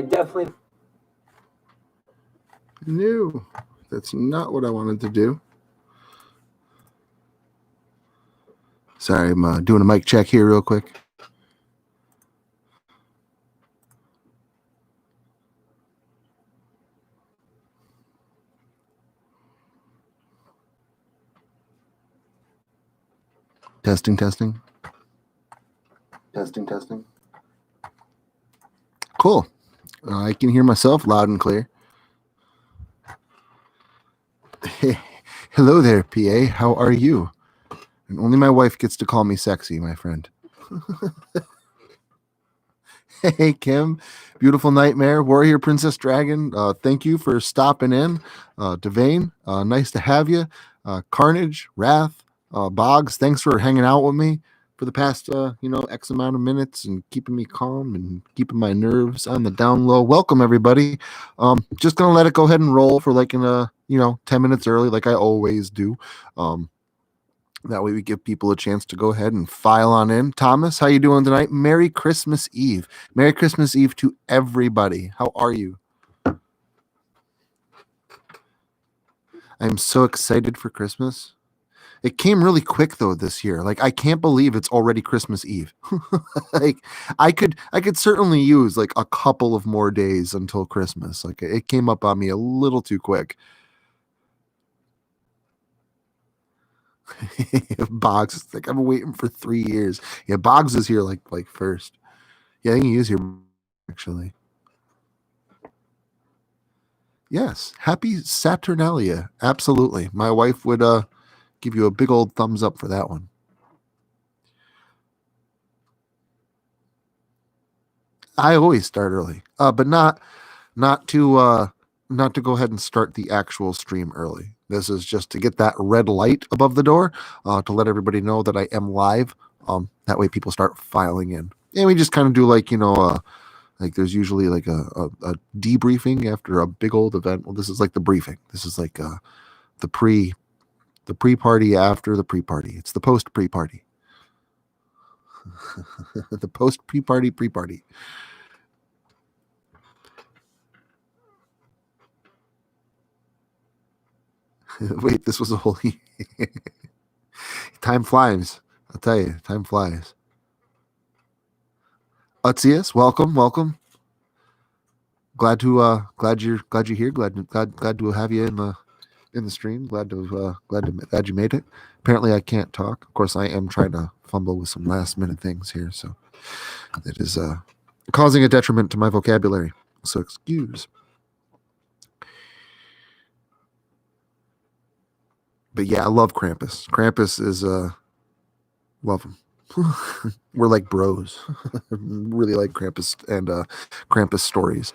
definitely... No, that's not what I wanted to do. Sorry, I'm doing a mic check here real quick. Testing. Cool. I can hear myself loud and clear. Hey, hello there, PA. How are you? And only my wife gets to call me sexy, my friend. Hey, Kim. Beautiful Nightmare. Warrior Princess Dragon. Thank you for stopping in. Devane, nice to have you. Carnage, Wrath, Boggs, thanks for hanging out with me for the past, X amount of minutes and keeping me calm and keeping my nerves on the down low. Welcome, everybody. Just going to let it go ahead and roll for 10 minutes early like I always do. That way we give people a chance to go ahead and file on in. Thomas, how you doing tonight? Merry Christmas Eve. Merry Christmas Eve to everybody. How are you? I'm so excited for Christmas. It came really quick though this year. Like I can't believe it's already Christmas Eve. Like I could certainly use like a couple of more days until Christmas. Like it came up on me a little too quick. Boggs is like, I've been waiting for 3 years. Yeah, Boggs is here like first. Yeah, I think he is here actually. Yes, happy Saturnalia. Absolutely. My wife would give you a big old thumbs up for that one. I always start early, but not to go ahead and start the actual stream early. This is just to get that red light above the door to let everybody know that I am live. That way people start filing in. And we just kind of do like there's usually like a debriefing after a big old event. Well, this is like the briefing. This is like the pre-party after the pre-party. It's the post-pre-party. The post-pre-party pre-party. Wait, this was a whole... Time flies. I'll tell you, time flies. Utzius, welcome. Glad you're here. Glad to have you in the stream. Glad you made it. Apparently, I can't talk. Of course, I am trying to fumble with some last minute things here, so it is causing a detriment to my vocabulary. So excuse. But yeah, I love Krampus. Krampus is love him. We're like bros. Really like Krampus and Krampus stories.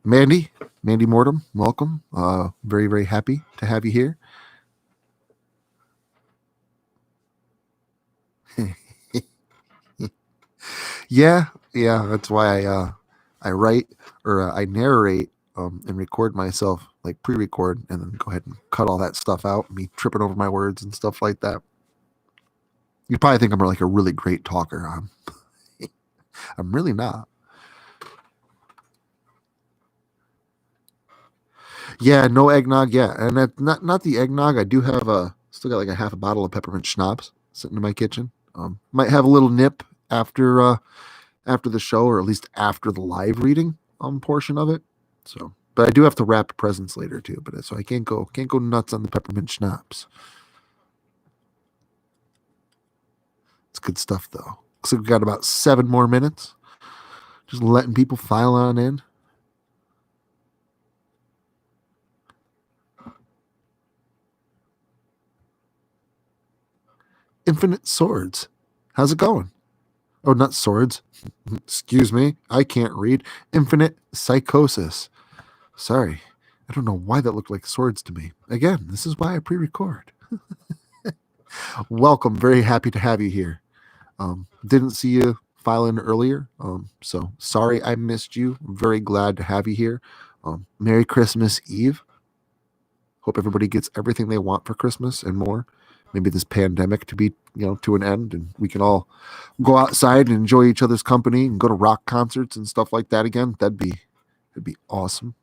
Mandy Mortem, welcome. Very, very happy to have you here. Yeah, that's why I write or I narrate and record myself, like pre-record, and then go ahead and cut all that stuff out, me tripping over my words and stuff like that. You'd probably think I'm like a really great talker. I'm really not. Yeah, no eggnog. Yeah, and that, not the eggnog. I do have still got like a half a bottle of peppermint schnapps sitting in my kitchen. Might have a little nip after the show, or at least after the live reading portion of it. So, but I do have to wrap presents later too. But so I can't go nuts on the peppermint schnapps. It's good stuff though. Looks like we got about 7 more minutes. Just letting people file on in. Infinite Swords. How's it going? Oh, not swords. Excuse me. I can't read. Infinite Psychosis. Sorry. I don't know why that looked like swords to me. Again, this is why I pre-record. Welcome. Very happy to have you here. Didn't see you file in earlier. So sorry I missed you. Very glad to have you here. Merry Christmas Eve. Hope everybody gets everything they want for Christmas and more. Maybe this pandemic to be to an end, and we can all go outside and enjoy each other's company and go to rock concerts and stuff like that again. That'd be awesome.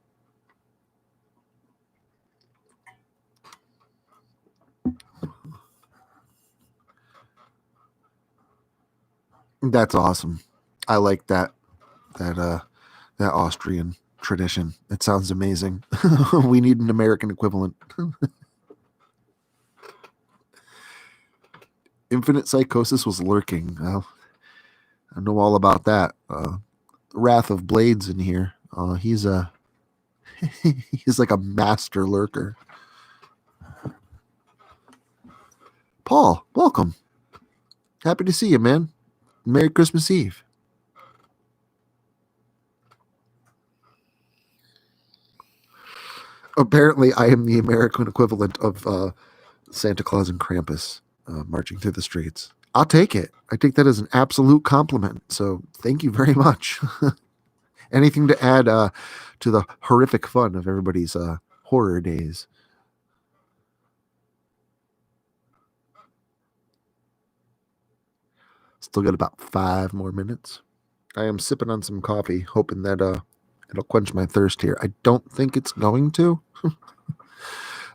That's awesome. I like that that Austrian tradition. It sounds amazing. We need an American equivalent. Infinite Psychosis was lurking. Well, I know all about that. Wrath of Blades in here. He's a he's like a master lurker. Paul, welcome. Happy to see you, man. Merry Christmas Eve. Apparently, I am the American equivalent of Santa Claus and Krampus marching through the streets. I'll take it. I take that as an absolute compliment. So thank you very much. Anything to add to the horrific fun of everybody's horror days? Still got about 5 more minutes. I am sipping on some coffee, hoping that it'll quench my thirst here. I don't think it's going to,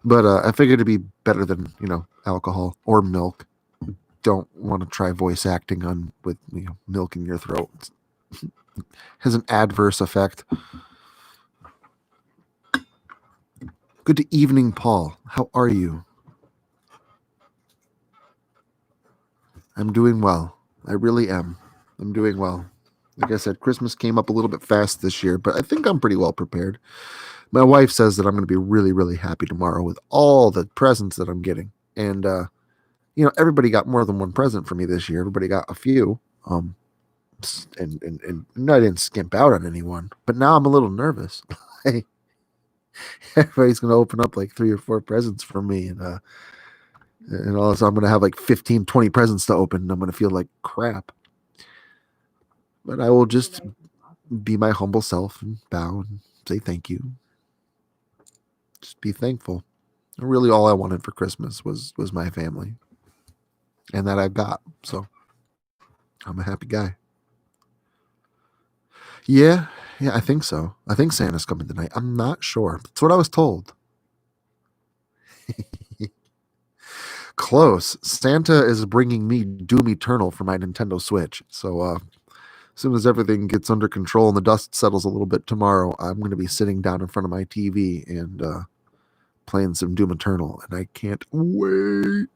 but I figured it'd be better than alcohol or milk. Don't want to try voice acting on with milk in your throat. Has an adverse effect. Good evening, Paul. How are you? I'm doing well. I really am. I'm doing well. Like I said, Christmas came up a little bit fast this year, but I think I'm pretty well prepared. My wife says that I'm going to be really, really happy tomorrow with all the presents that I'm getting. And, everybody got more than one present for me this year. Everybody got a few. And I didn't skimp out on anyone, but now I'm a little nervous. Everybody's going to open up like 3 or 4 presents from me. And all of a sudden I'm going to have like 15, 20 presents to open. And I'm going to feel like crap. But I will just be my humble self and bow and say thank you. Just be thankful. Really, all I wanted for Christmas was my family. And that I've got. So I'm a happy guy. Yeah, I think so. I think Santa's coming tonight. I'm not sure. That's what I was told. Close. Santa is bringing me Doom Eternal for my Nintendo Switch. So as soon as everything gets under control and the dust settles a little bit tomorrow, I'm going to be sitting down in front of my TV and playing some Doom Eternal, and I can't wait.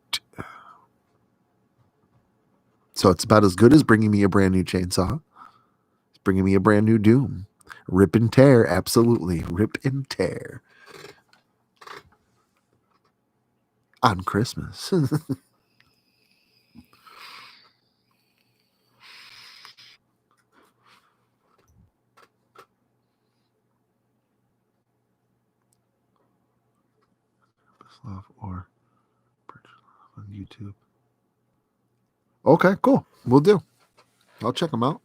So it's about as good as bringing me a brand new chainsaw. It's bringing me a brand new Doom. Rip and tear, absolutely. Rip and tear. On Christmas. Love or on YouTube. Okay, cool. We'll do. I'll check them out.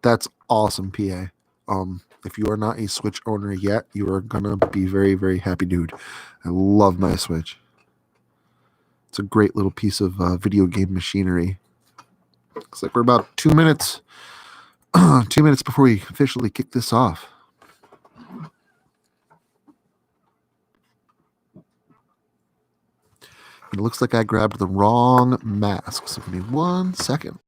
That's awesome, PA. If you are not a Switch owner yet, you are gonna be very, very happy, dude. I love my Switch. It's a great little piece of video game machinery. Looks like we're about 2 minutes, 2 minutes before we officially kick this off. It looks like I grabbed the wrong mask. So give me 1 second.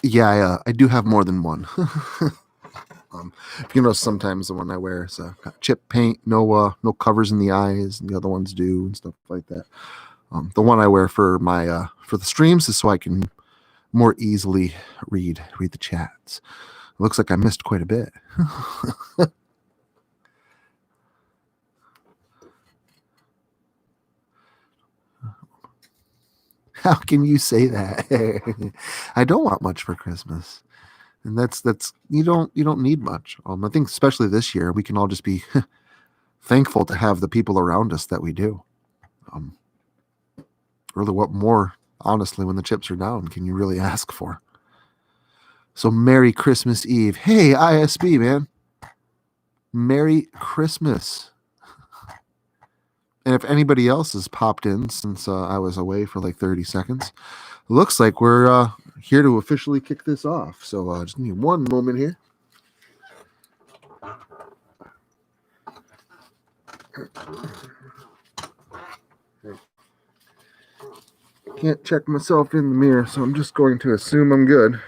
Yeah, I do have more than one. Sometimes the one I wear is got chip paint, no covers in the eyes, and the other ones do and stuff like that. The one I wear for my for the streams is so I can more easily read the chats. looks like I missed quite a bit. How can you say that? I don't want much for Christmas. And that's you don't need much. I think especially this year we can all just be thankful to have the people around us that we do. Um, really, what more, honestly, when the chips are down, can you really ask for? So, Merry Christmas Eve. Hey, ISB, man. Merry Christmas. And if anybody else has popped in since I was away for like 30 seconds, looks like we're here to officially kick this off. So, just need one moment here. Can't check myself in the mirror, so I'm just going to assume I'm good.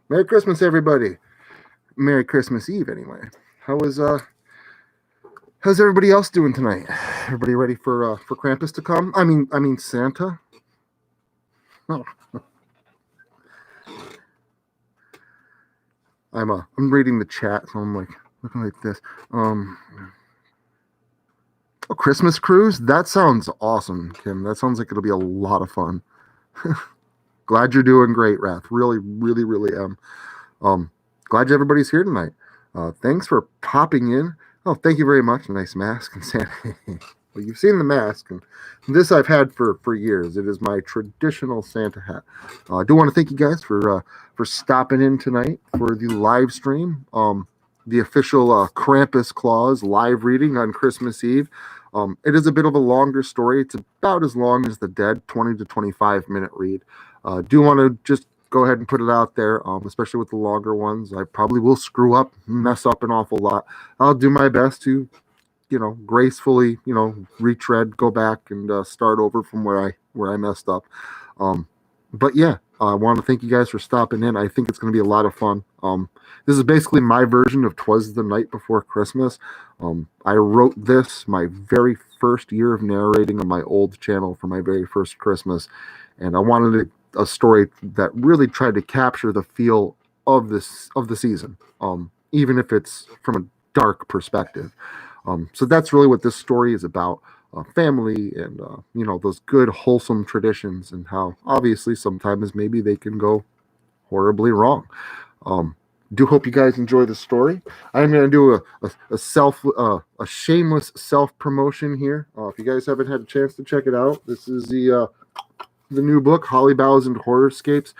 Merry Christmas, everybody. Merry Christmas Eve, anyway. How's everybody else doing tonight? Everybody ready for Krampus to come? I mean Santa. Oh. I'm reading the chat, so I'm like looking like this. A Christmas cruise? That sounds awesome, Kim. That sounds like it'll be a lot of fun. Glad you're doing great, Wrath. Really, really, really am. Glad everybody's here tonight. Thanks for popping in. Oh, thank you very much. Nice mask and Santa. Well, you've seen the mask, and this I've had for years. It is my traditional Santa hat. I do want to thank you guys for stopping in tonight for the live stream. The official Krampus Claus live reading on Christmas Eve. It is a bit of a longer story. It's about as long as the Dead, 20 to 25-minute read. Do want to just go ahead and put it out there, especially with the longer ones. I probably will screw up, mess up an awful lot. I'll do my best to, gracefully, retread, go back and start over from where I messed up. But yeah, I want to thank you guys for stopping in. I think it's going to be a lot of fun. This is basically my version of 'Twas the Night Before Christmas. I wrote this my very first year of narrating on my old channel for my very first Christmas, and I wanted a story that really tried to capture the feel of the season, even if it's from a dark perspective. So that's really what this story is about. Family and those good wholesome traditions, and how obviously sometimes maybe they can go horribly wrong. Do hope you guys enjoy the story. I'm going to do a shameless self promotion here. If you guys haven't had a chance to check it out, this is the new book, Holly Bows and Horrorscapes.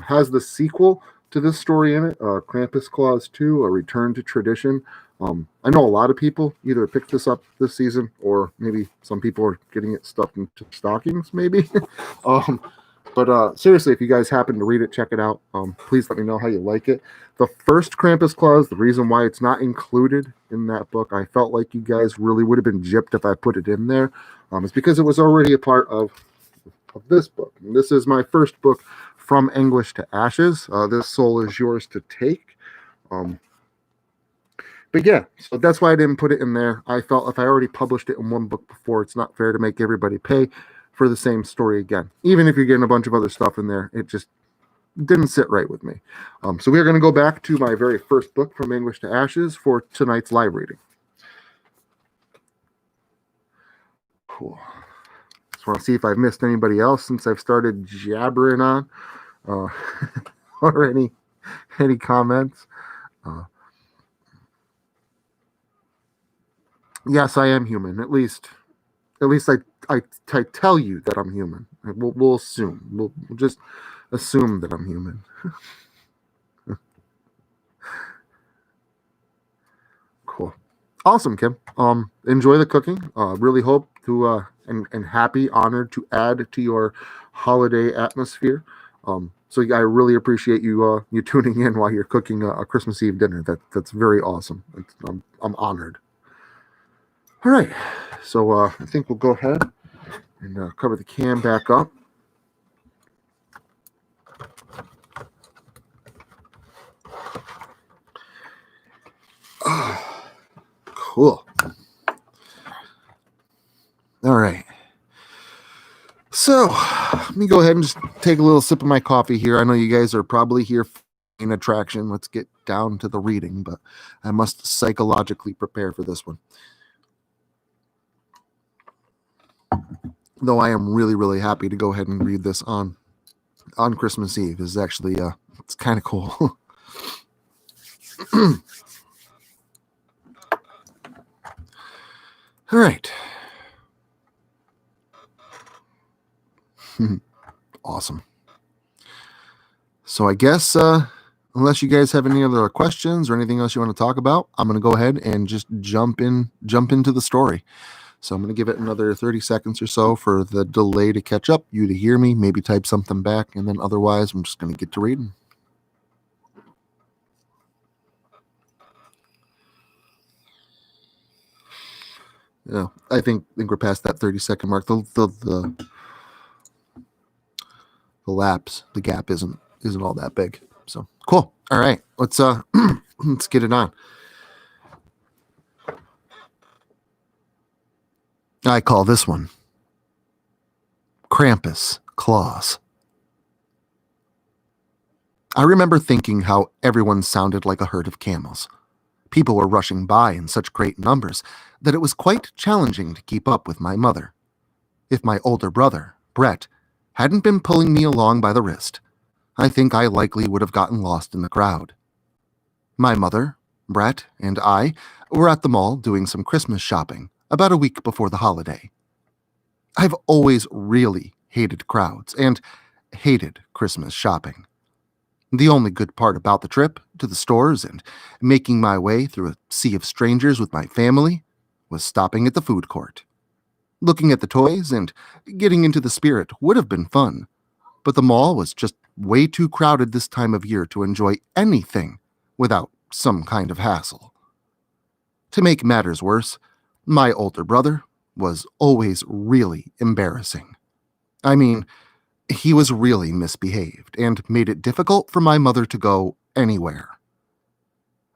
Has the sequel to this story in it, Krampus Claus 2, A Return to Tradition. I know a lot of people either picked this up this season, or maybe some people are getting it stuffed into stockings, maybe. But seriously, if you guys happen to read it, check it out. Please let me know how you like it. The first Krampus Claus, the reason why it's not included in that book, I felt like you guys really would have been gypped if I put it in there. It's because it was already a part of this book. And this is my first book, From Anguish to Ashes. This soul is yours to take. But yeah, so that's why I didn't put it in there. I felt if I already published it in one book before, it's not fair to make everybody pay for the same story again. Even if you're getting a bunch of other stuff in there, it just didn't sit right with me. So we're going to go back to my very first book, From Anguish to Ashes, for tonight's live reading. Cool. Just want to see if I've missed anybody else since I've started jabbering on, or any comments. Yes, I am human. At least I tell you that I'm human. We'll assume. We'll just assume that I'm human. Cool. Awesome, Kim. Enjoy the cooking. Really hope to and happy, honored to add to your holiday atmosphere. So I really appreciate you tuning in while you're cooking a Christmas Eve dinner. That's very awesome. I'm honored. All right, so I think we'll go ahead and cover the cam back up. Cool. All right. So let me go ahead and just take a little sip of my coffee here. I know you guys are probably here in attraction. Let's get down to the reading, but I must psychologically prepare for this one. Though I am really, really happy to go ahead and read this on Christmas Eve. This is actually it's kind of cool. All right. Awesome. So I guess unless you guys have any other questions or anything else you want to talk about, I'm going to go ahead and just jump into the story. So I'm going to give it another 30 seconds or so for the delay to catch up, you to hear me, maybe type something back, and then otherwise I'm just going to get to reading. Yeah, I think we're past that 30-second mark. The lapse, the gap isn't all that big. So cool. All right, let's let's get it on. I call this one Krampus Claws. I remember thinking how everyone sounded like a herd of camels. People were rushing by in such great numbers that it was quite challenging to keep up with my mother. If my older brother, Brett, hadn't been pulling me along by the wrist, I think I likely would have gotten lost in the crowd. My mother, Brett, and I were at the mall doing some Christmas shopping about a week before the holiday. I've always really hated crowds and hated Christmas shopping. The only good part about the trip to the stores and making my way through a sea of strangers with my family was stopping at the food court. Looking at the toys and getting into the spirit would have been fun, but the mall was just way too crowded this time of year to enjoy anything without some kind of hassle. To make matters worse, my older brother was always really embarrassing. I mean, he was really misbehaved and made it difficult for my mother to go anywhere.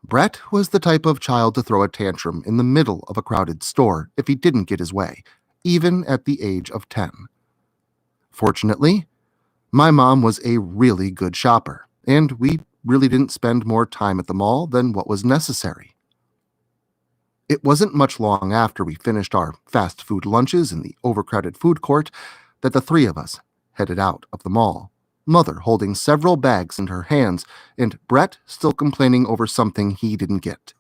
Brett was the type of child to throw a tantrum in the middle of a crowded store if he didn't get his way, even at the age of 10. Fortunately, my mom was a really good shopper, and we really didn't spend more time at the mall than what was necessary. It wasn't much long after we finished our fast food lunches in the overcrowded food court that the three of us headed out of the mall, Mother holding several bags in her hands, and Brett still complaining over something he didn't get.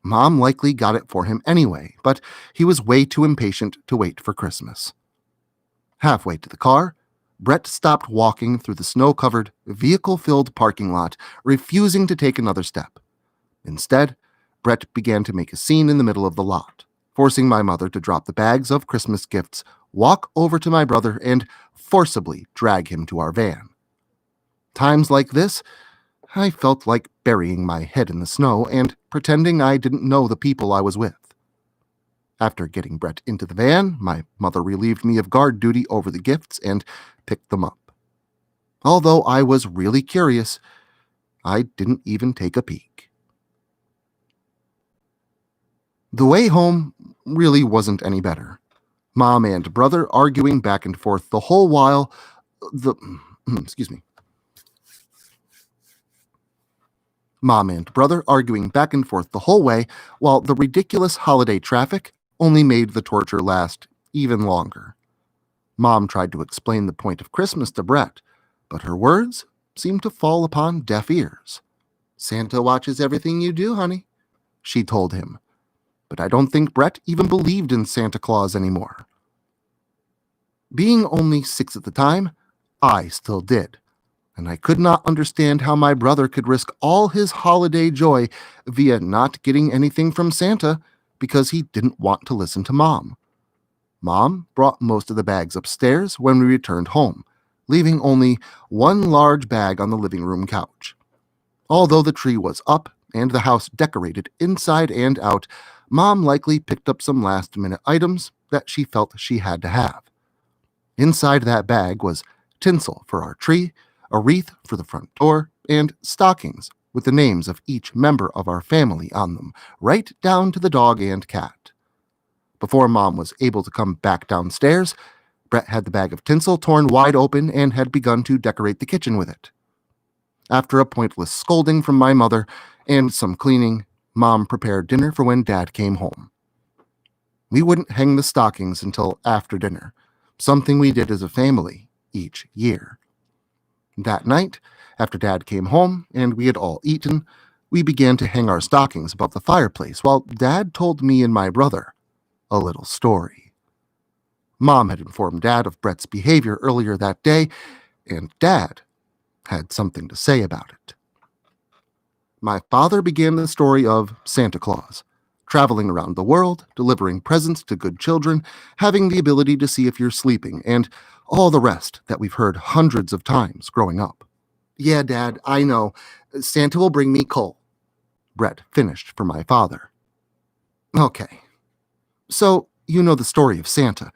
Mom likely got it for him anyway, but he was way too impatient to wait for Christmas. Halfway to the car, Brett stopped walking through the snow-covered, vehicle-filled parking lot, refusing to take another step. Instead, Brett began to make a scene in the middle of the lot, forcing my mother to drop the bags of Christmas gifts, walk over to my brother, and forcibly drag him to our van. Times like this, I felt like burying my head in the snow and pretending I didn't know the people I was with. After getting Brett into the van, my mother relieved me of guard duty over the gifts and picked them up. Although I was really curious, I didn't even take a peek. The way home really wasn't any better. Mom and brother arguing back and forth the whole while Mom and brother arguing back and forth the whole way while the ridiculous holiday traffic only made the torture last even longer. Mom tried to explain the point of Christmas to Brett, but her words seemed to fall upon deaf ears. "Santa watches everything you do, honey," she told him. But I don't think Brett even believed in Santa Claus anymore. Being only 6 at the time, I still did, and I could not understand how my brother could risk all his holiday joy via not getting anything from Santa because he didn't want to listen to Mom. Mom brought most of the bags upstairs when we returned home, leaving only one large bag on the living room couch. Although the tree was up and the house decorated inside and out, Mom likely picked up some last-minute items that she felt she had to have. Inside that bag was tinsel for our tree, a wreath for the front door, and stockings with the names of each member of our family on them, right down to the dog and cat. Before Mom was able to come back downstairs, Brett had the bag of tinsel torn wide open and had begun to decorate the kitchen with it. After a pointless scolding from my mother and some cleaning, Mom prepared dinner for when Dad came home. We wouldn't hang the stockings until after dinner, something we did as a family each year. That night, after Dad came home and we had all eaten, we began to hang our stockings above the fireplace while Dad told me and my brother a little story. Mom had informed Dad of Brett's behavior earlier that day, and Dad had something to say about it. My father began the story of Santa Claus, traveling around the world, delivering presents to good children, having the ability to see if you're sleeping, and all the rest that we've heard hundreds of times growing up. Yeah, Dad, I know. Santa will bring me coal, Brett finished for my father. Okay, so you know the story of Santa,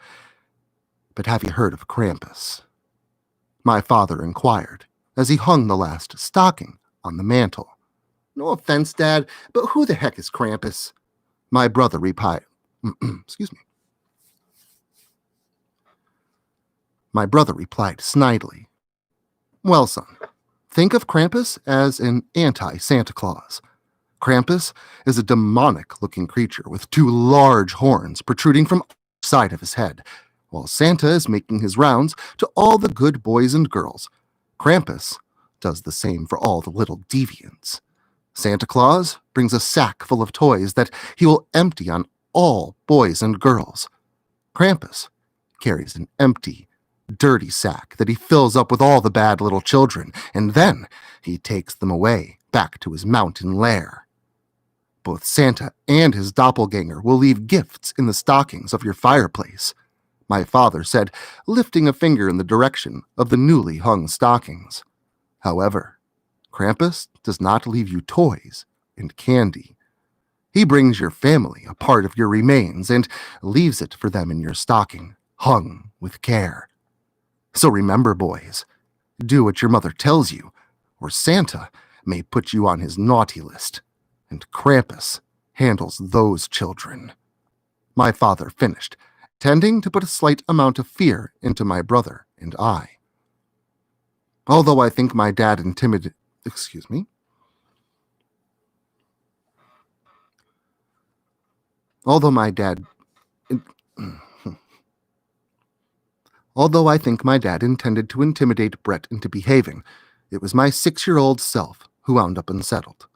but have you heard of Krampus? My father inquired as he hung the last stocking on the mantel. No offense, Dad, but who the heck is Krampus? My brother replied. Excuse me. My brother replied snidely. Well, son, think of Krampus as an anti-Santa Claus. Krampus is a demonic-looking creature with two large horns protruding from each side of his head. While Santa is making his rounds to all the good boys and girls, Krampus does the same for all the little deviants. Santa Claus brings a sack full of toys that he will empty on all boys and girls. Krampus carries an empty, dirty sack that he fills up with all the bad little children, and then he takes them away back to his mountain lair. Both Santa and his doppelganger will leave gifts in the stockings of your fireplace, my father said, lifting a finger in the direction of the newly hung stockings. However, Krampus does not leave you toys and candy. He brings your family a part of your remains and leaves it for them in your stocking, hung with care. So remember, boys, do what your mother tells you, or Santa may put you on his naughty list, and Krampus handles those children. My father finished, tending to put a slight amount of fear into my brother and I. Although I think my dad intimidated Although I think my dad intended to intimidate Brett into behaving, it was my 6-year-old self who wound up unsettled.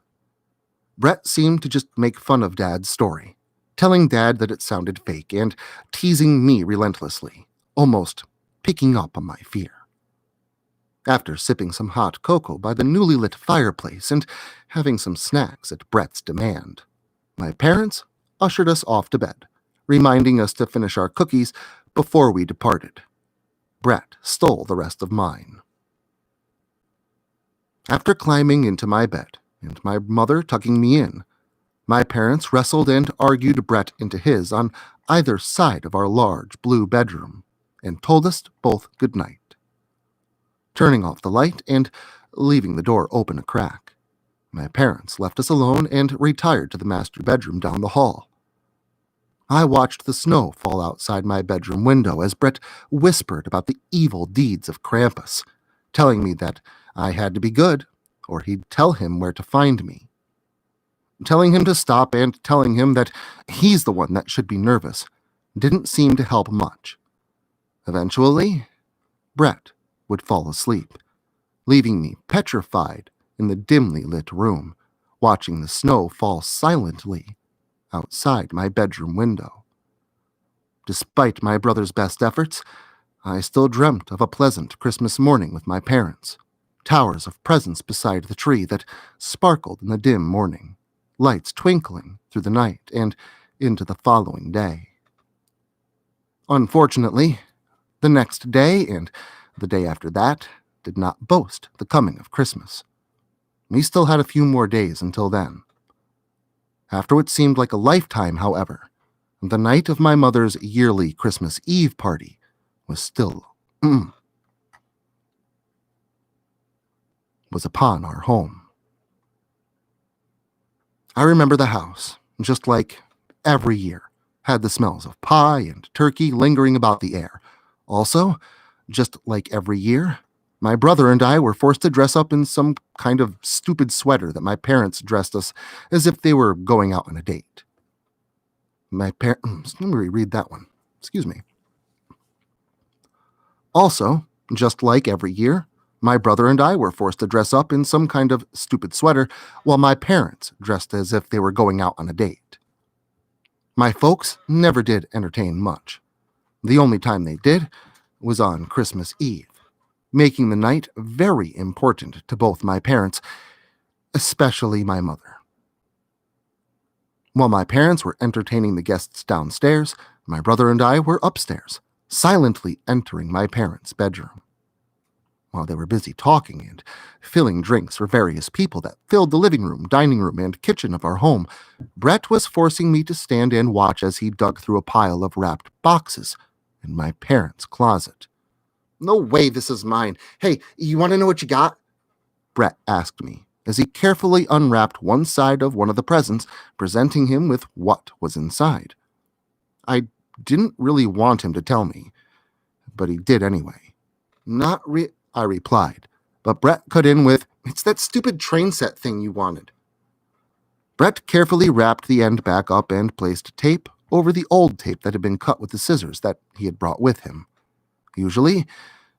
Brett seemed to just make fun of Dad's story, telling Dad that it sounded fake and teasing me relentlessly, almost picking up on my fear. After sipping some hot cocoa by the newly lit fireplace and having some snacks at Brett's demand, my parents ushered us off to bed, reminding us to finish our cookies before we departed. Brett stole the rest of mine. After climbing into my bed and my mother tucking me in, my parents wrestled and argued Brett into his on either side of our large blue bedroom and told us both good night. Turning off the light and leaving the door open a crack, my parents left us alone and retired to the master bedroom down the hall. I watched the snow fall outside my bedroom window as Brett whispered about the evil deeds of Krampus, telling me that I had to be good or he'd tell him where to find me. Telling him to stop and telling him that he's the one that should be nervous didn't seem to help much. Eventually, Brett would fall asleep, leaving me petrified in the dimly lit room, watching the snow fall silently outside my bedroom window. Despite my brother's best efforts, I still dreamt of a pleasant Christmas morning with my parents, towers of presents beside the tree that sparkled in the dim morning, lights twinkling through the night and into the following day. Unfortunately, the next day and the day after that did not boast the coming of Christmas. We still had a few more days until then. After what seemed like a lifetime, however, the night of my mother's yearly Christmas Eve party was upon our home. I remember the house, just like every year, had the smells of pie and turkey lingering about the air, Also, just like every year, my brother and I were forced to dress up in some kind of stupid sweater that my parents dressed us as if they were going out on a date. Let me reread that one. Excuse me. Also, just like every year, my brother and I were forced to dress up in some kind of stupid sweater while my parents dressed as if they were going out on a date. My folks never did entertain much. The only time they did was on Christmas Eve, making the night very important to both my parents, especially my mother. While my parents were entertaining the guests downstairs, my brother and I were upstairs, silently entering my parents' bedroom. While they were busy talking and filling drinks for various people that filled the living room, dining room, and kitchen of our home, Brett was forcing me to stand and watch as he dug through a pile of wrapped boxes in my parents' closet. "No way, this is mine. Hey, you want to know what you got?" Brett asked me as he carefully unwrapped one side of one of the presents, presenting him with what was inside. I didn't really want him to tell me, but he did anyway. I replied, but Brett cut in with, "It's that stupid train set thing you wanted." Brett carefully wrapped the end back up and placed tape over the old tape that had been cut with the scissors that he had brought with him. Usually,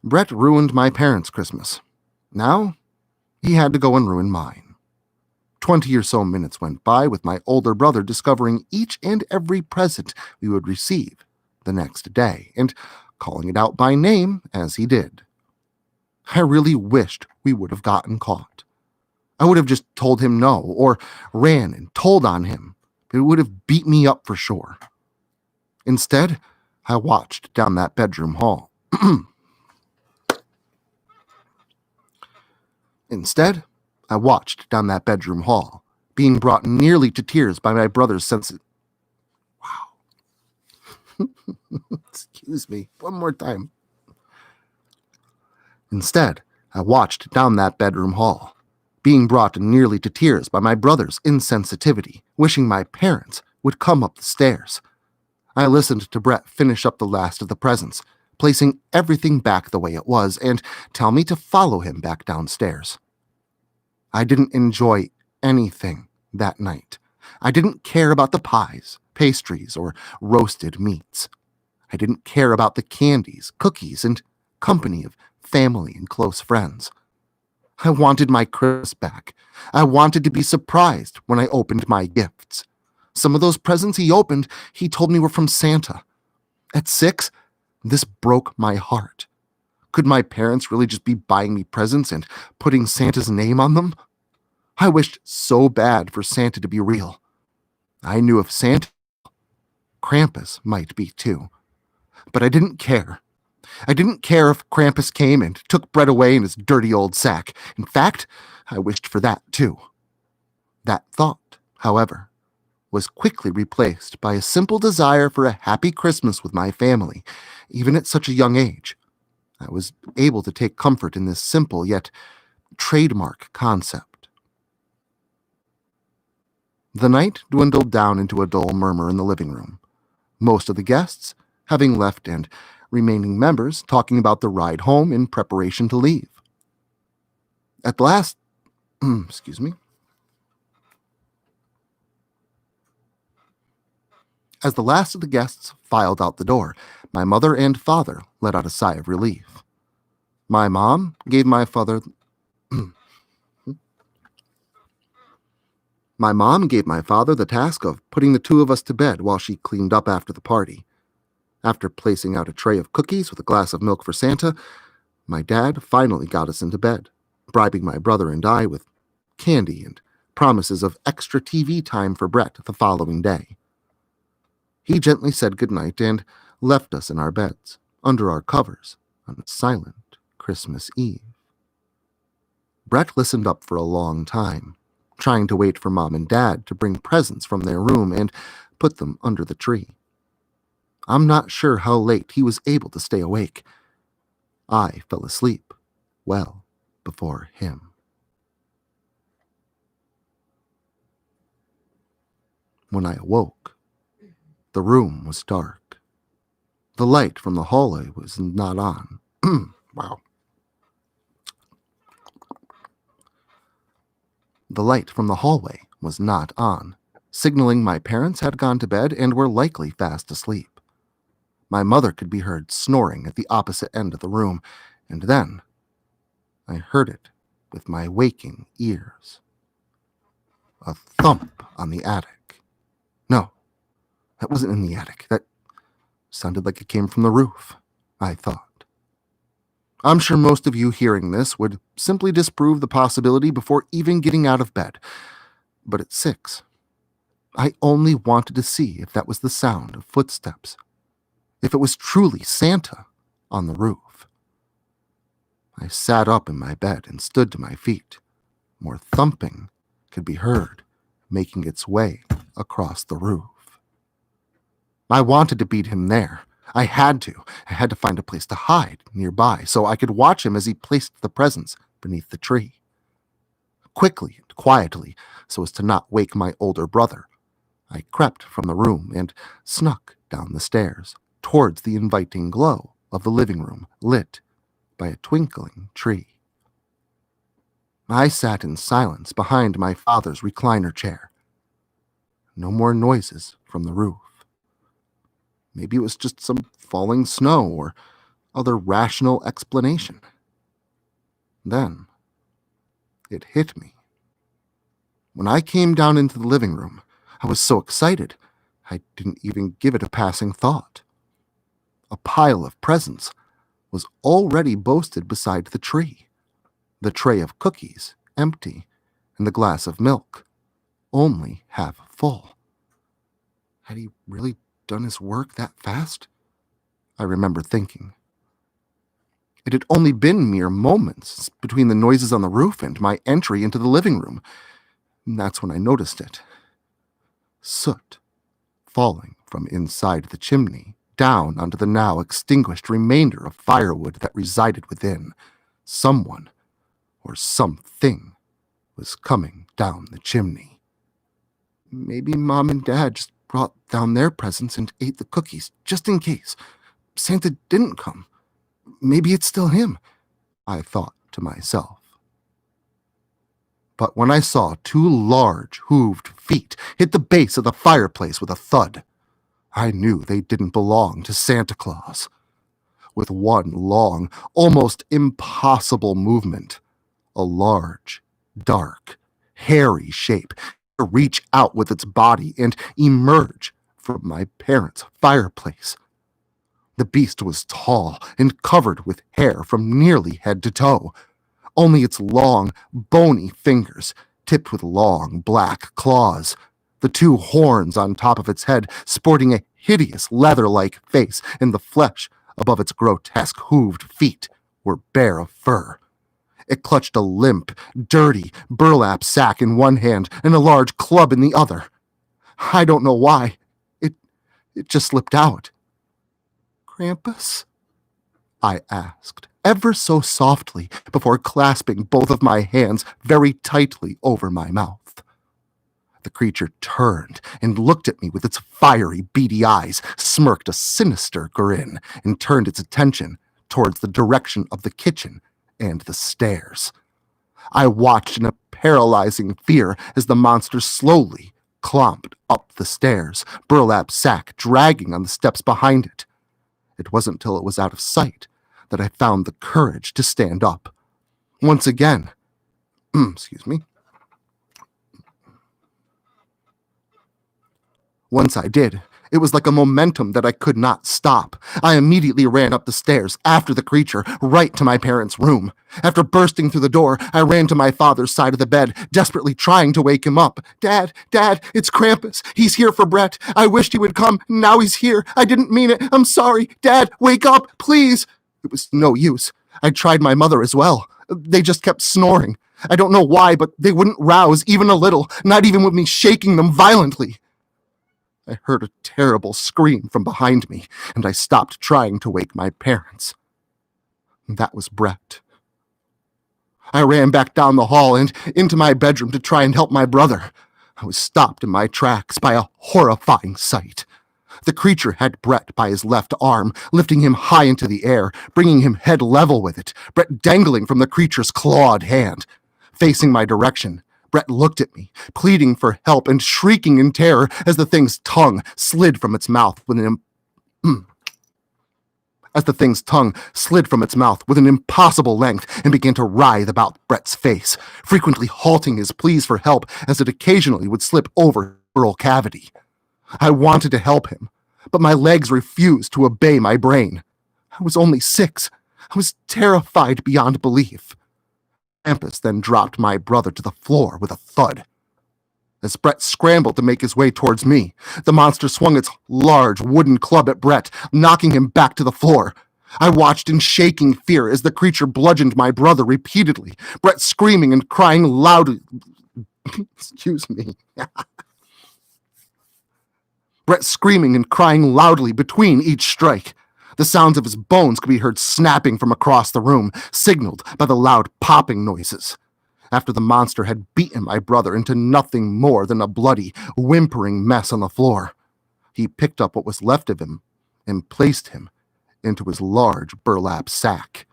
Brett ruined my parents' Christmas. Now, he had to go and ruin mine. 20 or so minutes went by with my older brother discovering each and every present we would receive the next day and calling it out by name as he did. I really wished we would have gotten caught. I would have just told him no, or ran and told on him. It would have beat me up for sure. Instead, I watched down that bedroom hall. Instead, I watched down that bedroom hall, being brought nearly to tears by my brother's Wow. Excuse me, one more time. Instead, I watched down that bedroom hall, being brought nearly to tears by my brother's insensitivity, wishing my parents would come up the stairs. I listened to Brett finish up the last of the presents, placing everything back the way it was, and tell me to follow him back downstairs. I didn't enjoy anything that night. I didn't care about the pies, pastries, or roasted meats. I didn't care about the candies, cookies, and company of family and close friends. I wanted my Christmas back. I wanted to be surprised when I opened my gifts. Some of those presents he opened, he told me were from Santa. At 6, this broke my heart. Could my parents really just be buying me presents and putting Santa's name on them? I wished so bad for Santa to be real. I knew if Santa, Krampus might be too. But I didn't care. I didn't care if Krampus came and took bread away in his dirty old sack. In fact, I wished for that too. That thought, however, was quickly replaced by a simple desire for a happy Christmas with my family, even at such a young age. I was able to take comfort in this simple yet trademark concept. The night dwindled down into a dull murmur in the living room, most of the guests having left and remaining members talking about the ride home in preparation to leave. At the last, excuse me. As the last of the guests filed out the door, my mother and father let out a sigh of relief. My mom gave my father the task of putting the two of us to bed while she cleaned up after the party. After placing out a tray of cookies with a glass of milk for Santa, my dad finally got us into bed, bribing my brother and I with candy and promises of extra TV time for Brett the following day. He gently said goodnight and left us in our beds, under our covers, on a silent Christmas Eve. Brett listened up for a long time, trying to wait for Mom and Dad to bring presents from their room and put them under the tree. I'm not sure how late he was able to stay awake. I fell asleep well before him. When I awoke, the room was dark. The light from the hallway was not on. Wow. The light from the hallway was not on, signaling my parents had gone to bed and were likely fast asleep. My mother could be heard snoring at the opposite end of the room, and then I heard it with my waking ears. A thump on the attic. No, that wasn't in the attic. That sounded like it came from the roof, I thought. I'm sure most of you hearing this would simply disprove the possibility before even getting out of bed. But at 6, I only wanted to see if that was the sound of footsteps, if it was truly Santa on the roof. I sat up in my bed and stood to my feet. More thumping could be heard, making its way across the roof. I wanted to beat him there. I had to. I had to find a place to hide nearby so I could watch him as he placed the presents beneath the tree. Quickly and quietly, so as to not wake my older brother, I crept from the room and snuck down the stairs towards the inviting glow of the living room lit by a twinkling tree. I sat in silence behind my father's recliner chair. No more noises from the roof. Maybe it was just some falling snow or other rational explanation. Then it hit me. When I came down into the living room, I was so excited, I didn't even give it a passing thought. A pile of presents was already boasted beside the tree. The tray of cookies, empty, and the glass of milk, only half full. Had he really done his work that fast? I remember thinking. It had only been mere moments between the noises on the roof and my entry into the living room. And that's when I noticed it. Soot falling from inside the chimney down onto the now extinguished remainder of firewood that resided within. Someone or something was coming down the chimney. Maybe Mom and Dad just brought down their presents and ate the cookies, just in case. Santa didn't come. Maybe it's still him, I thought to myself. But when I saw 2 large, hooved feet hit the base of the fireplace with a thud, I knew they didn't belong to Santa Claus. With one long, almost impossible movement, a large, dark, hairy shape to reach out with its body and emerge from my parents' fireplace. The beast was tall and covered with hair from nearly head to toe. Only its long, bony fingers, tipped with long, black claws, the 2 horns on top of its head sporting a hideous leather-like face, and the flesh above its grotesque hooved feet were bare of fur. It clutched a limp, dirty burlap sack in one hand and a large club in the other. I don't know why. It just slipped out. "Krampus?" I asked, ever so softly, before clasping both of my hands very tightly over my mouth. The creature turned and looked at me with its fiery, beady eyes, smirked a sinister grin, and turned its attention towards the direction of the kitchen and the stairs. I watched in a paralyzing fear as the monster slowly clomped up the stairs, burlap sack dragging on the steps behind it. It wasn't till it was out of sight that I found the courage to stand up. Once again, excuse me. Once I did, it was like a momentum that I could not stop. I immediately ran up the stairs after the creature, right to my parents' room. After bursting through the door, I ran to my father's side of the bed, desperately trying to wake him up. Dad, it's Krampus. He's here for Brett. I wished he would come. Now he's here. I didn't mean it. I'm sorry. Dad, wake up, please." It was no use. I tried my mother as well. They just kept snoring. I don't know why, but they wouldn't rouse even a little, not even with me shaking them violently. I heard a terrible scream from behind me, and I stopped trying to wake my parents. That was Brett. I ran back down the hall and into my bedroom to try and help my brother. I was stopped in my tracks by a horrifying sight. The creature had Brett by his left arm, lifting him high into the air, bringing him head level with it, Brett dangling from the creature's clawed hand. Facing my direction, Brett looked at me, pleading for help and shrieking in terror as the thing's tongue slid from its mouth with an impossible length and began to writhe about Brett's face, frequently halting his pleas for help as it occasionally would slip over his oral cavity. I wanted to help him, but my legs refused to obey my brain. I was only 6. I was terrified beyond belief. Krampus then dropped my brother to the floor with a thud. As Brett scrambled to make his way towards me, the monster swung its large wooden club at Brett, knocking him back to the floor. I watched in shaking fear as the creature bludgeoned my brother repeatedly, Brett screaming and crying loudly. Excuse me. Brett screaming and crying loudly between each strike. The sounds of his bones could be heard snapping from across the room, signaled by the loud popping noises. After the monster had beaten my brother into nothing more than a bloody, whimpering mess on the floor, he picked up what was left of him and placed him into his large burlap sack.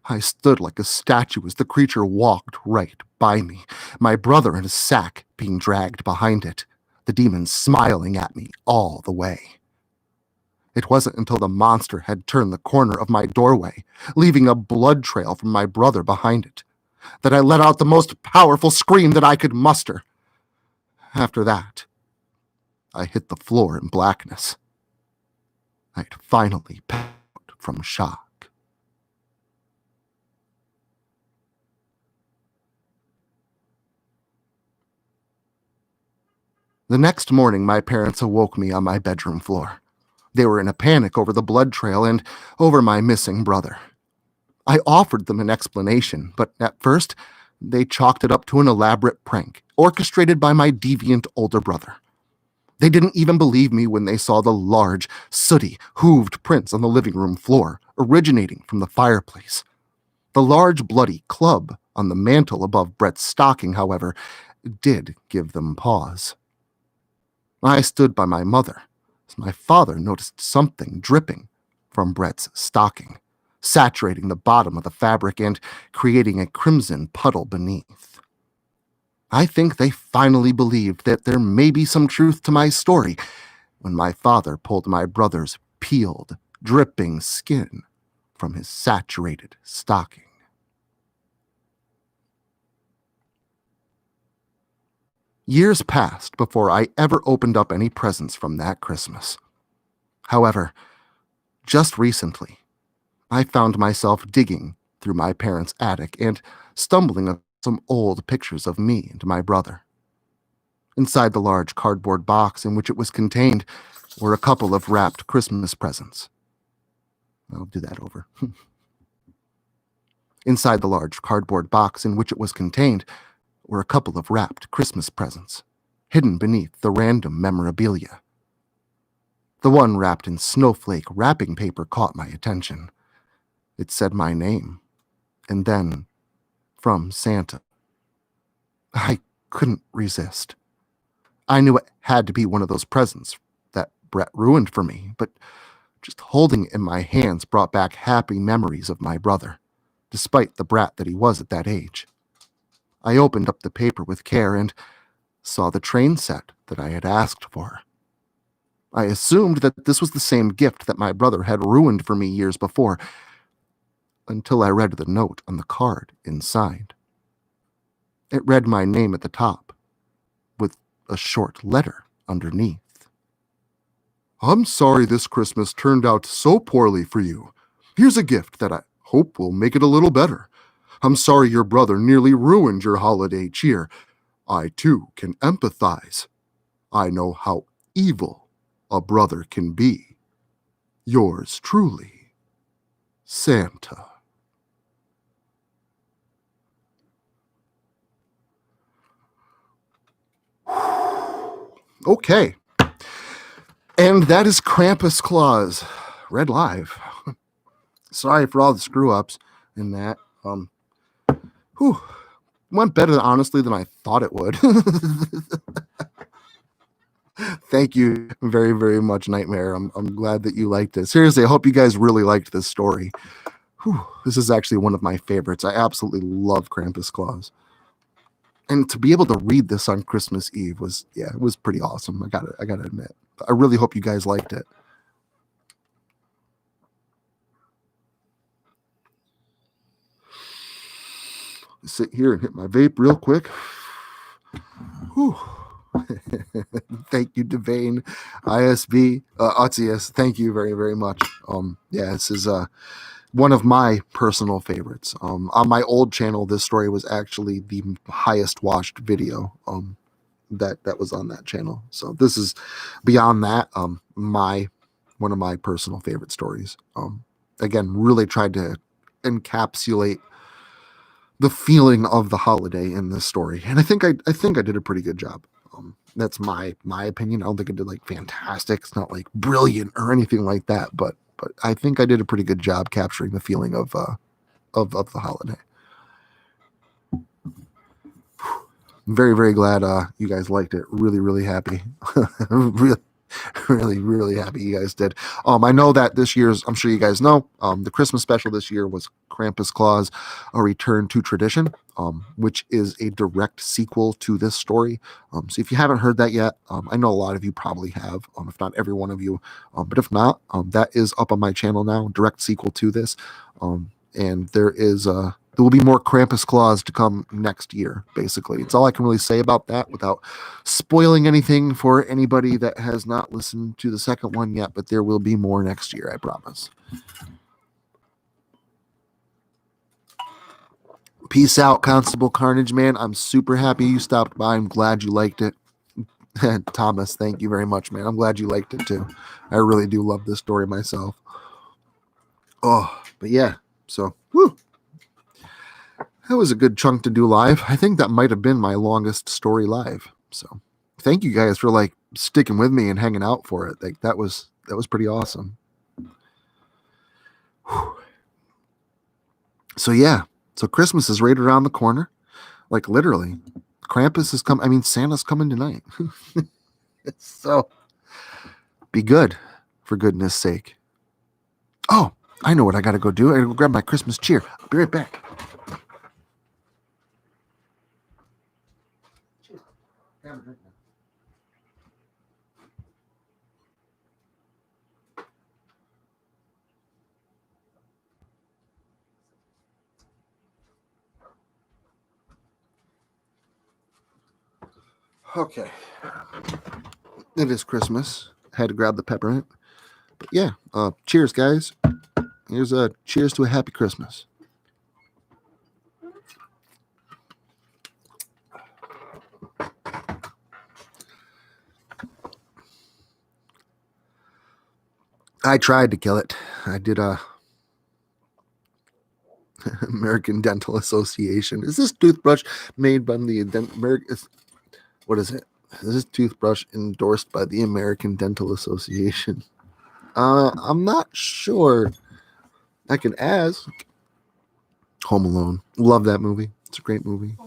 I stood like a statue as the creature walked right by me, my brother in his sack being dragged behind it, the demon smiling at me all the way. It wasn't until the monster had turned the corner of my doorway, leaving a blood trail from my brother behind it, that I let out the most powerful scream that I could muster. After that, I hit the floor in blackness. I'd finally passed out from shock. The next morning, my parents awoke me on my bedroom floor. They were in a panic over the blood trail and over my missing brother. I offered them an explanation, but at first, they chalked it up to an elaborate prank orchestrated by my deviant older brother. They didn't even believe me when they saw the large, sooty, hooved prints on the living room floor, originating from the fireplace. The large, bloody club on the mantel above Brett's stocking, however, did give them pause. I stood by my mother as my father noticed something dripping from Brett's stocking, saturating the bottom of the fabric and creating a crimson puddle beneath. I think they finally believed that there may be some truth to my story when my father pulled my brother's peeled, dripping skin from his saturated stocking. Years passed before I ever opened up any presents from that Christmas. However, just recently, I found myself digging through my parents' attic and stumbling on some old pictures of me and my brother. Inside the large cardboard box in which it was contained were a couple of wrapped Christmas presents. I'll do that over. Inside the large cardboard box in which it was contained were a couple of wrapped Christmas presents, hidden beneath the random memorabilia. The one wrapped in snowflake wrapping paper caught my attention. It said my name, and then, from Santa. I couldn't resist. I knew it had to be one of those presents that Brett ruined for me, but just holding it in my hands brought back happy memories of my brother, despite the brat that he was at that age. I opened up the paper with care and saw the train set that I had asked for. I assumed that this was the same gift that my brother had ruined for me years before, until I read the note on the card inside. It read my name at the top, with a short letter underneath. "I'm sorry this Christmas turned out so poorly for you. Here's a gift that I hope will make it a little better. I'm sorry your brother nearly ruined your holiday cheer. I, too, can empathize. I know how evil a brother can be. Yours truly, Santa." Okay. And that is Krampus Claus, read live. Sorry for all the screw-ups in that. Went better, honestly, than I thought it would. Thank you very, very much, Nightmare. I'm glad that you liked it. Seriously, I hope you guys really liked this story. Whew, this is actually one of my favorites. I absolutely love Krampus Claus. And to be able to read this on Christmas Eve was, yeah, it was pretty awesome. I gotta admit. I really hope you guys liked it. Sit here and hit my vape real quick. Whew. Thank you, Devane, ISB, Otzius. Thank you very, very much. Yeah, this is one of my personal favorites. On my old channel, this story was actually the highest watched video that was on that channel. So this is beyond that, my one of my personal favorite stories. Again, really tried to encapsulate the feeling of the holiday in this story, and I think I did a pretty good job. That's my opinion. I don't think I did like fantastic. It's not like brilliant or anything like that, but I think I did a pretty good job capturing the feeling of the holiday. I'm very, very glad you guys liked it. Really, really happy. really, really, really happy you guys did. I know that this year's, I'm sure you guys know, the Christmas special this year was Krampus Claus, A Return to Tradition, which is a direct sequel to this story. So if you haven't heard that yet, I know a lot of you probably have, if not every one of you, but if not, that is up on my channel now, direct sequel to this. And there will be more Krampus Claus to come next year, basically. It's all I can really say about that without spoiling anything for anybody that has not listened to the second one yet, but there will be more next year, I promise. Peace out, Constable Carnage, man. I'm super happy you stopped by. I'm glad you liked it. Thomas, thank you very much, man. I'm glad you liked it too. I really do love this story myself. Oh, but yeah, so, woo. That was a good chunk to do live. I think that might have been my longest story live. So thank you guys for like sticking with me and hanging out for it. Like that was pretty awesome. Whew. So yeah, so Christmas is right around the corner. Like literally. Krampus is coming. I mean, Santa's coming tonight. So be good, for goodness sake. Oh, I know what I gotta go do. I gotta go grab my Christmas cheer. I'll be right back. Okay. It is Christmas. I had to grab the peppermint. But yeah, cheers, guys. Here's a cheers to a happy Christmas. I tried to kill it. I did a American Dental Association. Is this toothbrush made by the American? What is it? Is this toothbrush endorsed by the American Dental Association? I'm not sure. I can ask. Home Alone. Love that movie. It's a great movie.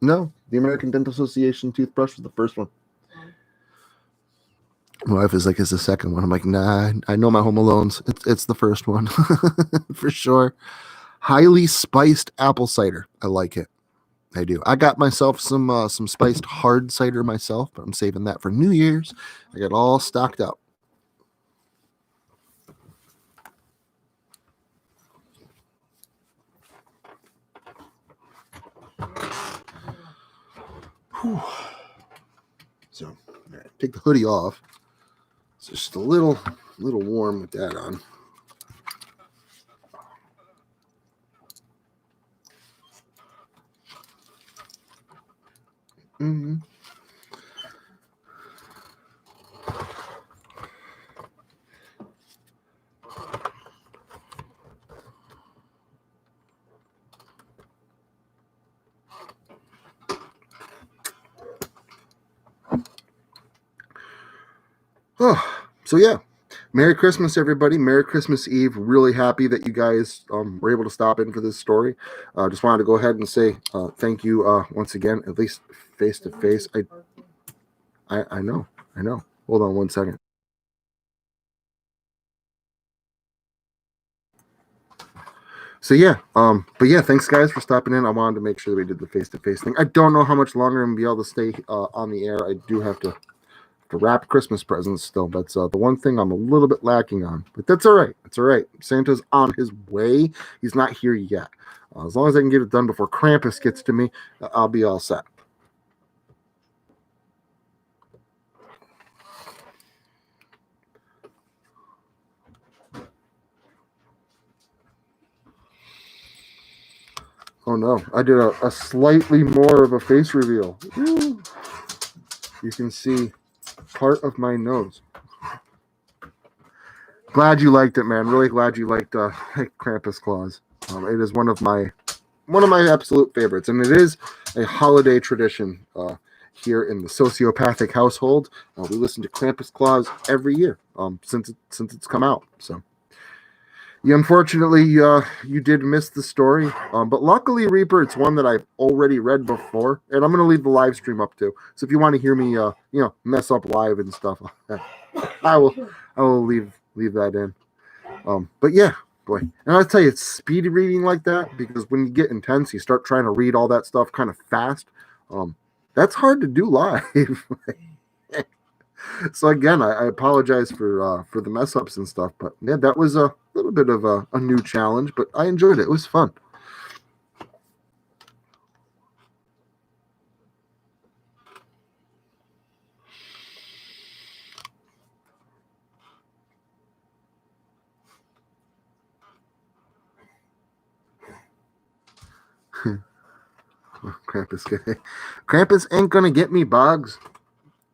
No, the American Dental Association toothbrush was the first one. My wife is like, "Is the second one?" I'm like, "Nah, I know my Home Alones. It's the first one for sure." Highly spiced apple cider. I like it. I do. I got myself some spiced hard cider myself, but I'm saving that for New Year's. I got all stocked up. Whew. So, right, take the hoodie off. It's just a little warm with that on. Mm-hmm. Oh, so yeah. Merry Christmas, everybody. Merry Christmas Eve. Really happy that you guys were able to stop in for this story. Just wanted to go ahead and say thank you once again, at least face to face. I know. I know. Hold on one second. So yeah, but yeah, thanks guys for stopping in. I wanted to make sure that we did the face to face thing. I don't know how much longer I'm gonna be able to stay on the air. I do have to wrap Christmas presents still. That's the one thing I'm a little bit lacking on, but that's all right. It's all right. Santa's on his way. He's not here yet. As long as I can get it done before Krampus gets to me, I'll be all set. Oh no, I did a slightly more of a face reveal. Woo. You can see part of my nose. Glad you liked it, man. Really glad you liked Krampus Claus. It is one of my absolute favorites, and it is a holiday tradition here in the sociopathic household. We listen to Krampus Claus every year since it's come out. So, yeah, unfortunately, you did miss the story, but luckily, Reaper, it's one that I've already read before, and I'm going to leave the live stream up too. So if you want to hear me, mess up live and stuff, I will leave that in. But yeah, boy, and I'll tell you, it's speed reading like that because when you get intense, you start trying to read all that stuff kind of fast. That's hard to do live. So again, I apologize for the mess ups and stuff, but yeah, that was a little bit of a new challenge, but I enjoyed it. It was fun. Krampus ain't gonna get me, Boggs.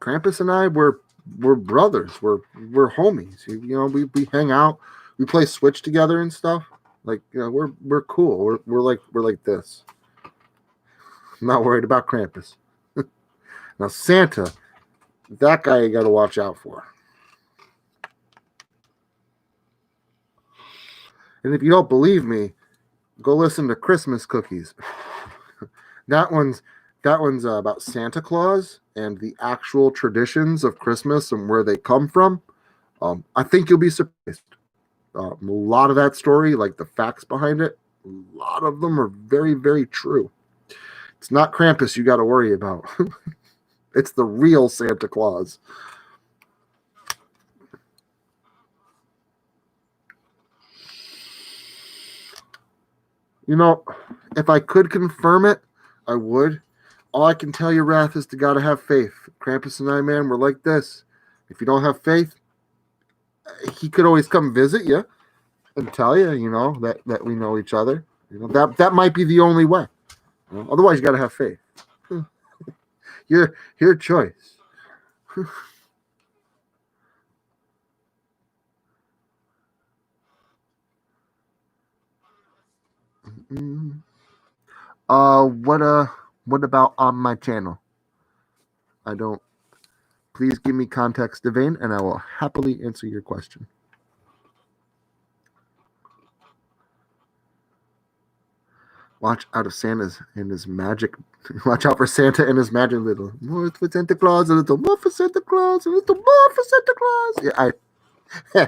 Krampus and I we're brothers. We're homies. We hang out. We play Switch together and stuff. Like we're cool. We're like this. I'm not worried about Krampus. Now Santa, that guy you got to watch out for. And if you don't believe me, go listen to Christmas Cookies. that one's that one's about Santa Claus and the actual traditions of Christmas and where they come from. I think you'll be surprised. A lot of that story, like the facts behind it, a lot of them are very, very true. It's not Krampus you got to worry about. It's the real Santa Claus. If I could confirm it, I would. All I can tell you, Wrath, is to gotta have faith. Krampus and I, man, we're like this. If you don't have faith, he could always come visit you and tell you, that we know each other. That might be the only way. Otherwise, you gotta have faith. Your choice. What about on my channel? I don't. Please give me context, Devane, and I will happily answer your question. Watch out of Santa's and his magic. Watch out for Santa and his magic. Little more for Santa Claus, a little more for Santa Claus, a little more for Santa Claus. Yeah,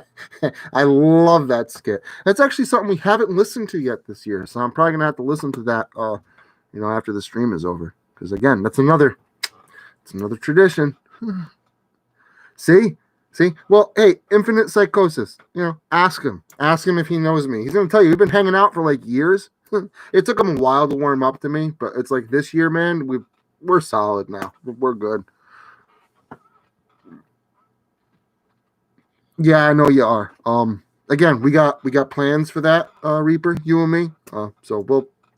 I love that skit. That's actually something we haven't listened to yet this year, so I'm probably gonna have to listen to that. After the stream is over, because again, it's another tradition. See. Well, hey, Infinite Psychosis. Ask him if he knows me. He's gonna tell you. We've been hanging out for like years. It took him a while to warm up to me, but it's like this year, man, we're solid now. We're good. Yeah, I know you are. Again, we got plans for that, Reaper, you and me.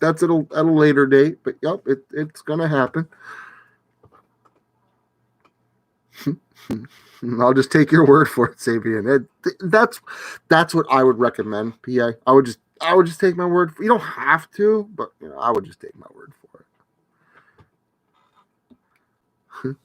That's at a later date, but yep, it's gonna happen. I'll just take your word for it, Sabian. That's what I would recommend, PA. I would just take my word. You don't have to, but I would just take my word for it.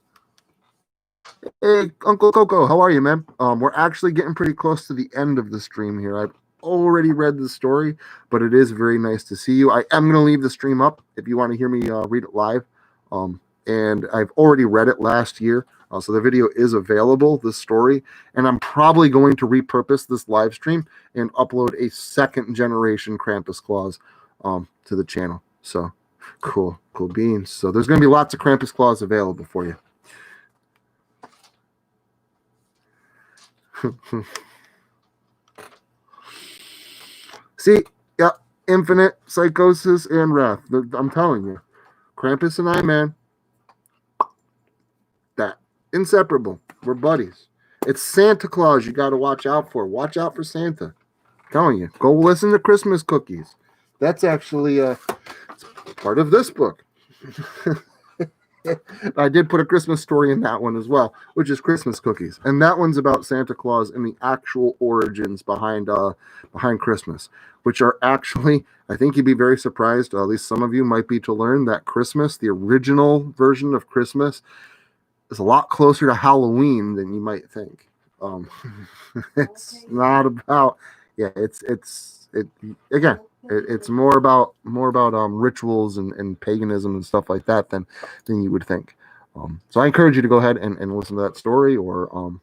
Hey, Uncle Coco, how are you, man? We're actually getting pretty close to the end of the stream here. I've already read the story, but it is very nice to see you. I am going to leave the stream up if you want to hear me read it live. And I've already read it last year. So the video is available, this story, and I'm probably going to repurpose this live stream and upload a second generation Krampus claws to the channel. So cool beans. So there's going to be lots of Krampus claws available for you. See, yeah, infinite psychosis and wrath. I'm telling you, Krampus and I, man, that inseparable. We're buddies. It's Santa Claus you got to watch out for. Watch out for Santa. I'm telling you, go listen to Christmas Cookies. That's actually part of this book. I did put a Christmas story in that one as well, which is Christmas Cookies, and that one's about Santa Claus and the actual origins behind Christmas, which are actually, I think you'd be very surprised, at least some of you might be, to learn that Christmas, the original version of Christmas, is a lot closer to Halloween than you might think. It's not about, it's more about rituals and paganism and stuff like that than you would think. So I encourage you to go ahead and listen to that story, or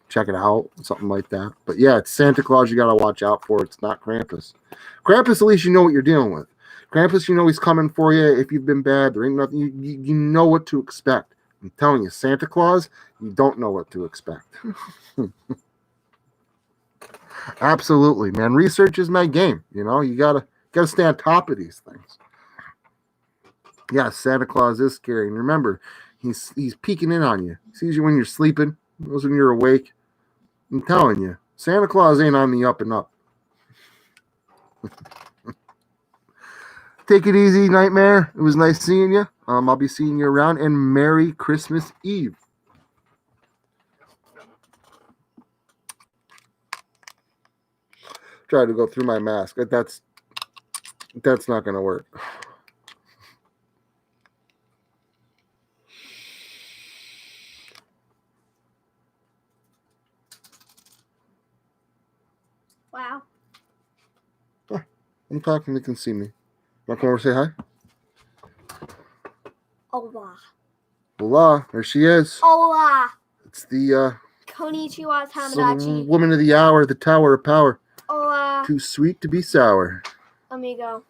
check it out, something like that. But yeah, it's Santa Claus you got to watch out for. It's not Krampus. Krampus, at least you know what you're dealing with. Krampus, you know he's coming for you if you've been bad. There ain't nothing. You know what to expect. I'm telling you, Santa Claus, you don't know what to expect. Absolutely, man. Research is my game. You gotta stay on top of these things. Yeah, Santa Claus is scary. And remember, he's peeking in on you. He sees you when you're sleeping, knows when you're awake. I'm telling you, Santa Claus ain't on the up and up. Take it easy, Nightmare. It was nice seeing you. I'll be seeing you around, and Merry Christmas Eve. Try to go through my mask. That's not going to work. Wow. I'm talking. You can see me. Want to come over and say hi? Hola. Hola. There she is. Hola. It's the Konnichiwa Tamagotchi. Woman of the hour, the Tower of Power. Hola. Too sweet to be sour. Amigo.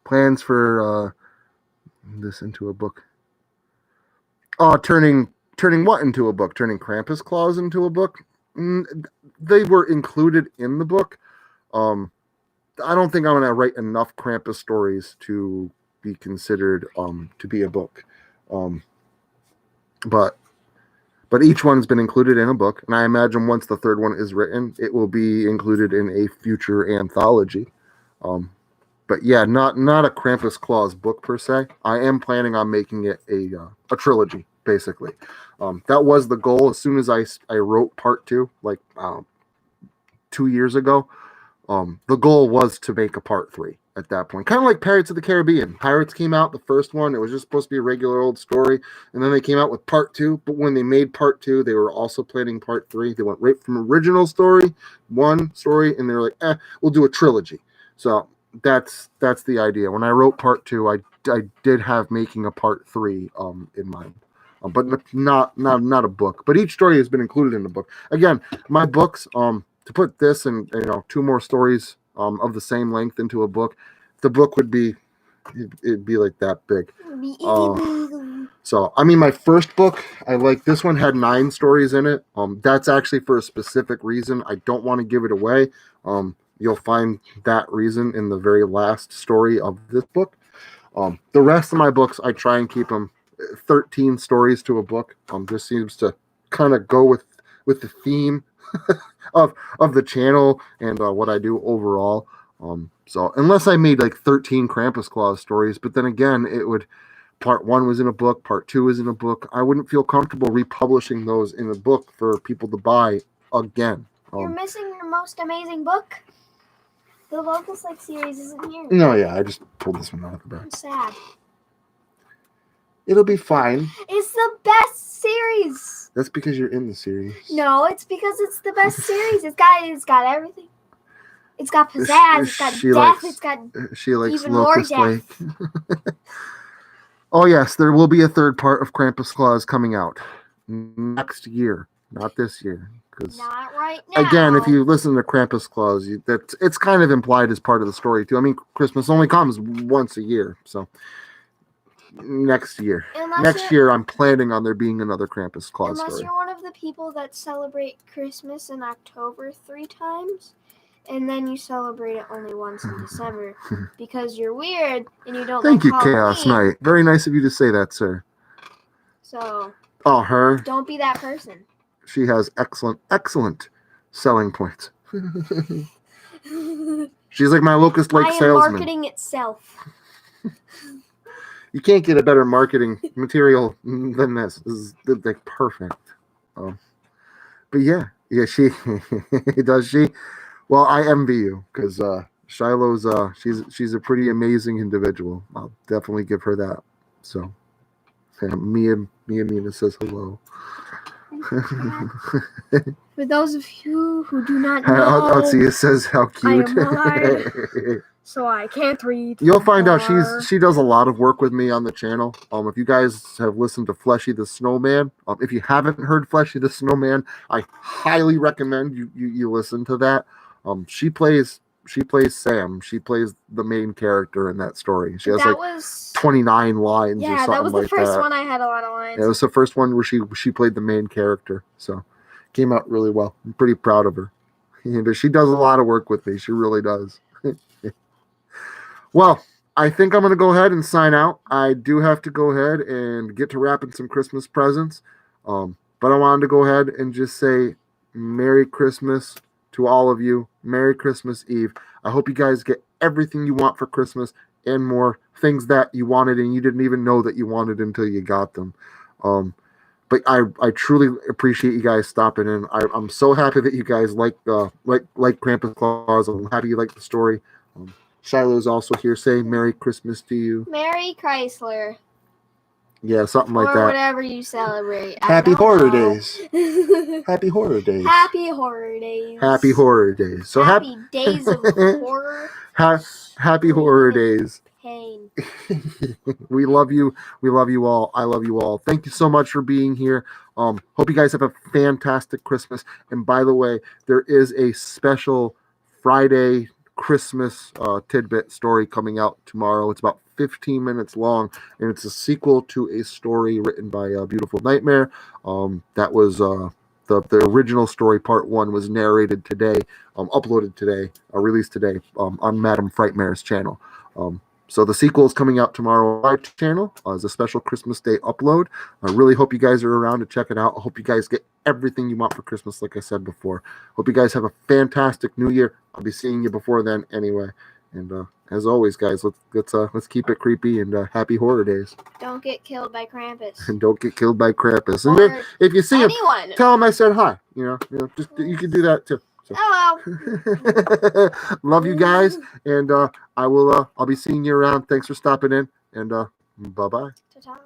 Plans for this into a book. Turning what into a book? Turning Krampus claws into a book? They were included in the book. I don't think I'm going to write enough Krampus stories to be considered to be a book. But each one's been included in a book, and I imagine once the third one is written, it will be included in a future anthology. But yeah, not a Krampus Claus book per se. I am planning on making it a trilogy, basically. That was the goal. As soon as I wrote part 2, like 2 years ago, the goal was to make a part 3 at that point. Kind of like Pirates of the Caribbean. Pirates came out, the first one, it was just supposed to be a regular old story, and then they came out with part 2, but when they made part 2, they were also planning part 3. They went right from original story, one story, and they were like, we'll do a trilogy. So that's the idea. When I wrote part 2, I did have making a part 3 in mind. But not a book. But each story has been included in the book. Again, my books, to put this and 2 more stories of the same length into a book, the book would be it'd be like that big. So I mean, my first book, this one had 9 stories in it. That's actually for a specific reason. I don't want to give it away. You'll find that reason in the very last story of this book. The rest of my books, I try and keep them 13 stories to a book. Just seems to kind of go with the theme of the channel and what I do overall. So unless I made like 13 Krampus Claus stories, but then again, it would, part 1 was in a book, part 2 is in a book. I wouldn't feel comfortable republishing those in a book for people to buy again. You're missing your most amazing book. The Locust Lake series isn't here. No, yeah, I just pulled this one out of the back. I'm sad. It'll be fine. It's the best series. That's because you're in the series. No, it's because it's the best series. It's got everything. It's got pizzazz. It's got death. It's got she likes even more Locust Lake. Oh yes, there will be a third part of Krampus Claus coming out next year, not this year. Because Not right now. again, if you listen to Krampus Claus, it's kind of implied as part of the story too. I mean, Christmas only comes once a year, so next year. Next year, I'm planning on there being another Krampus Claus unless story. you're one of the people that celebrate Christmas in October 3 times, and then you celebrate it only once in December because you're weird and you don't Thank like you, Chaos Halloween. Knight. Very nice of you to say that, sir. So, Oh, her. don't be that person. She has excellent selling points. She's like my Locust Lake salesman. Marketing itself. You can't get a better marketing material than this. This is like perfect. But yeah, she does she. Well, I envy you because Shiloh's she's a pretty amazing individual. I'll definitely give her that. So, Mia Mina says hello. For those of you who do not know, let's see. It says how cute. I am blind, so I can't read. You'll find out she does a lot of work with me on the channel. If you guys have listened to Fleshy the Snowman, if you haven't heard Fleshy the Snowman, I highly recommend you listen to that. She plays Sam. She plays the main character in that story. She has 29 lines. Yeah, or something that was the like first that. one I had a lot of lines. Yeah, it was the first one where she played the main character. So came out really well. I'm pretty proud of her. But she does a lot of work with me. She really does. Well, I think I'm going to go ahead and sign out. I do have to go ahead and get to wrapping some Christmas presents. But I wanted to go ahead and just say Merry Christmas to all of you. Merry Christmas Eve. I hope you guys get everything you want for Christmas and more, things that you wanted and you didn't even know that you wanted until you got them. But I truly appreciate you guys stopping in. I'm so happy that you guys like Krampus Claus. I'm happy you like the story. Shiloh's also here saying Merry Christmas to you. Merry Chrysler. Yeah, something like that. Or whatever you celebrate. Happy Horror Days. Happy Horror Days. Happy Horror Days. Happy Horror Days. So happy days of horror. Happy Horror Days. Pain. We love you. We love you all. I love you all. Thank you so much for being here. Hope you guys have a fantastic Christmas. And by the way, there is a special Friday Christmas tidbit story coming out tomorrow. It's about 15 minutes long, and it's a sequel to a story written by Beautiful Nightmare. That was the original story, part 1, was narrated today, uploaded today, released today on Madam Frightmare's channel. So the sequel is coming out tomorrow on our channel as a special Christmas Day upload. I really hope you guys are around to check it out. I hope you guys get everything you want for Christmas, like I said before. Hope you guys have a fantastic New Year. I'll be seeing you before then anyway. And as always, guys, let's keep it creepy and happy Horror Days. Don't get killed by Krampus. And don't get killed by Krampus. And then, if you see anyone. him, tell him I said hi. You know, just you can do that too. So. Hello. Love you guys, and I'll be seeing you around. Thanks for stopping in, and bye-bye. Ta-ta.